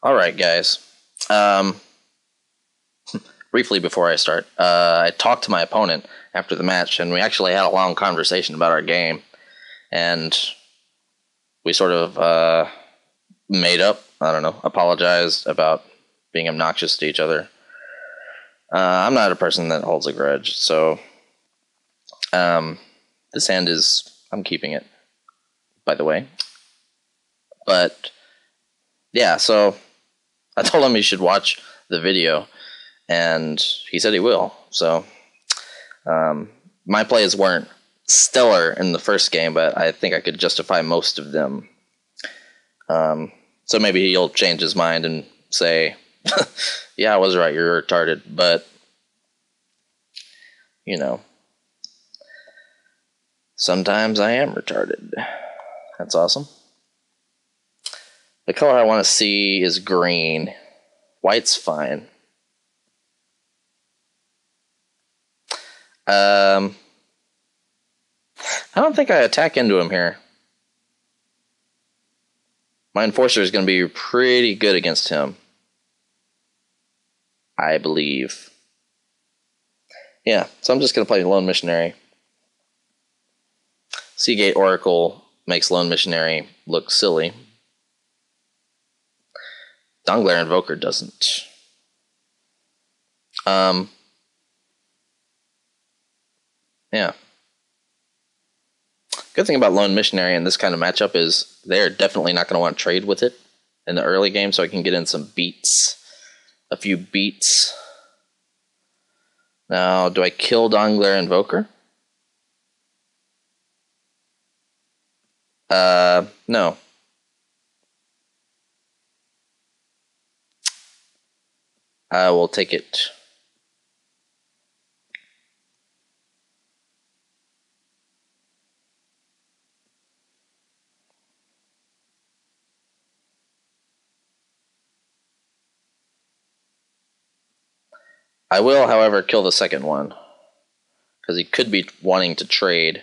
All right, guys. Um, Briefly before I start, I talked to my opponent after the match, and we actually had a long conversation about our game, and we sort of made up. I don't know, apologized about being obnoxious to each other. I'm not a person that holds a grudge, so this hand I'm keeping it, by the way. But yeah, so I told him he should watch the video, and he said he will. So my plays weren't stellar in the first game, but I think I could justify most of them. So maybe he'll change his mind and say, yeah, I was right, you're retarded. But, you know, sometimes I am retarded. That's awesome. The color I want to see is green. White's fine. I don't think I attack into him here. My enforcer is going to be pretty good against him, I believe. Yeah, so I'm just going to play Lone Missionary. Seagate Oracle makes Lone Missionary look silly. Donglair Invoker doesn't. Yeah. Good thing about Lone Missionary in this kind of matchup is they're definitely not going to want to trade with it in the early game, so I can get in some beats. A few beats. Now, do I kill Donglair Invoker? No. I will take it. I will, however, kill the second one, because he could be wanting to trade.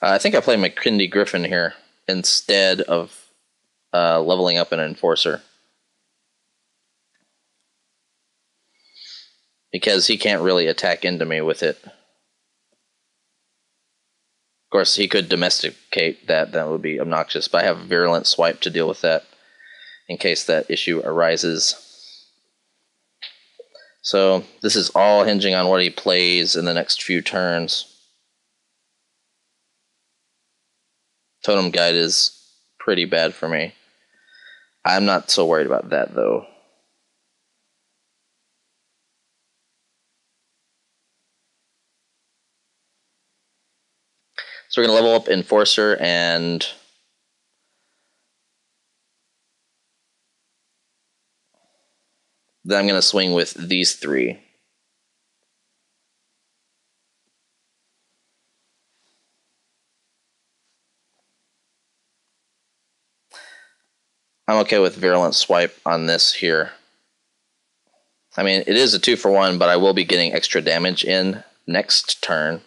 I think I play McKindy Griffin here instead of leveling up an Enforcer, because he can't really attack into me with it. Of course, he could domesticate that. That would be obnoxious, but I have a Virulent Swipe to deal with that in case that issue arises. So this is all hinging on what he plays in the next few turns. Totem Guide is pretty bad for me. I'm not so worried about that, though. So we're going to level up Enforcer, and then I'm going to swing with these three. I'm okay with Virulent Swipe on this here. I mean, it is a 2-for-1, but I will be getting extra damage in next turn.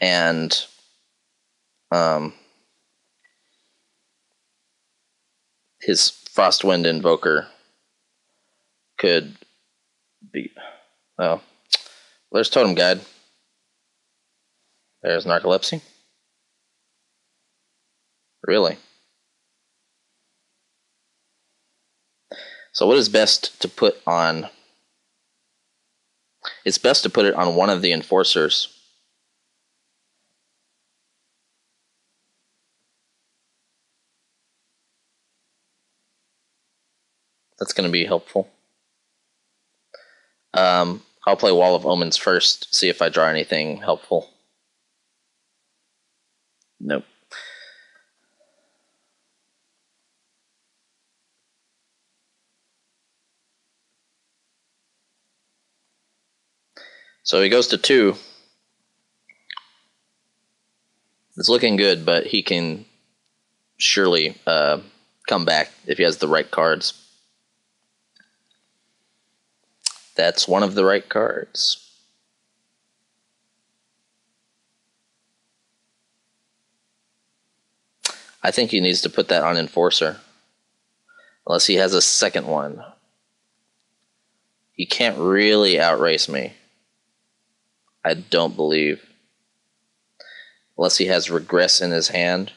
And his Frostwind Invoker could be... Oh, there's Totem Guide. There's Narcolepsy. Really? So what is best to put on? It's best to put it on one of the Enforcers. That's going to be helpful. I'll play Wall of Omens first, see if I draw anything helpful. Nope. So he goes to 2. It's looking good, but he can surely come back if he has the right cards. That's one of the right cards. I think he needs to put that on Enforcer. Unless he has a second one. He can't really outrace me. I don't believe. Unless he has Regress in his hand.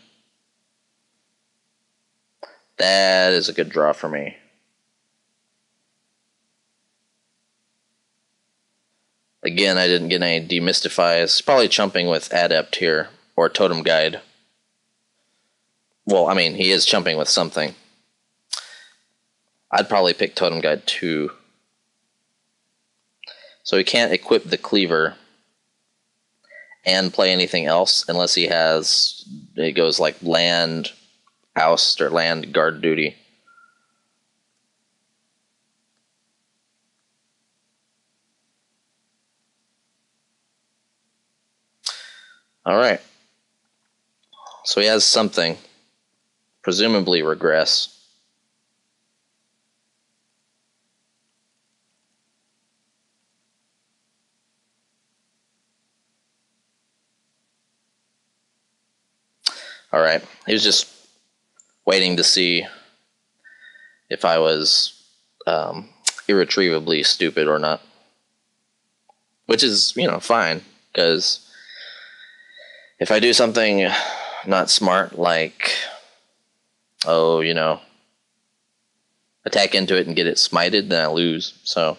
That is a good draw for me. Again, I didn't get any Demystifies. Probably chumping with Adept here. Or Totem Guide. Well, I mean, he is chumping with something. I'd probably pick Totem Guide too. So he can't equip the Cleaver and play anything else unless he has, it goes like Land Oust or Land Guard Duty. Alright. So he has something. Presumably Regress. Alright, he was just waiting to see if I was irretrievably stupid or not. Which is, fine, because if I do something not smart, like, attack into it and get it smited, then I lose, so,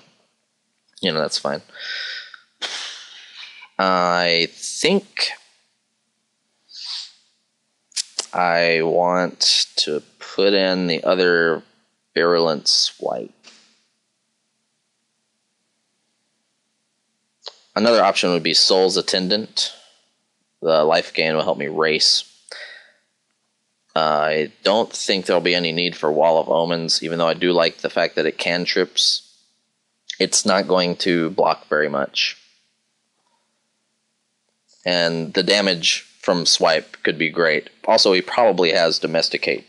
that's fine. I think I want to put in the other Virulent Swipe. Another option would be Soul's Attendant. The life gain will help me race. I don't think there'll be any need for Wall of Omens, even though I do like the fact that it cantrips. It's not going to block very much. And the damage from Swipe could be great. Also, he probably has Domesticate.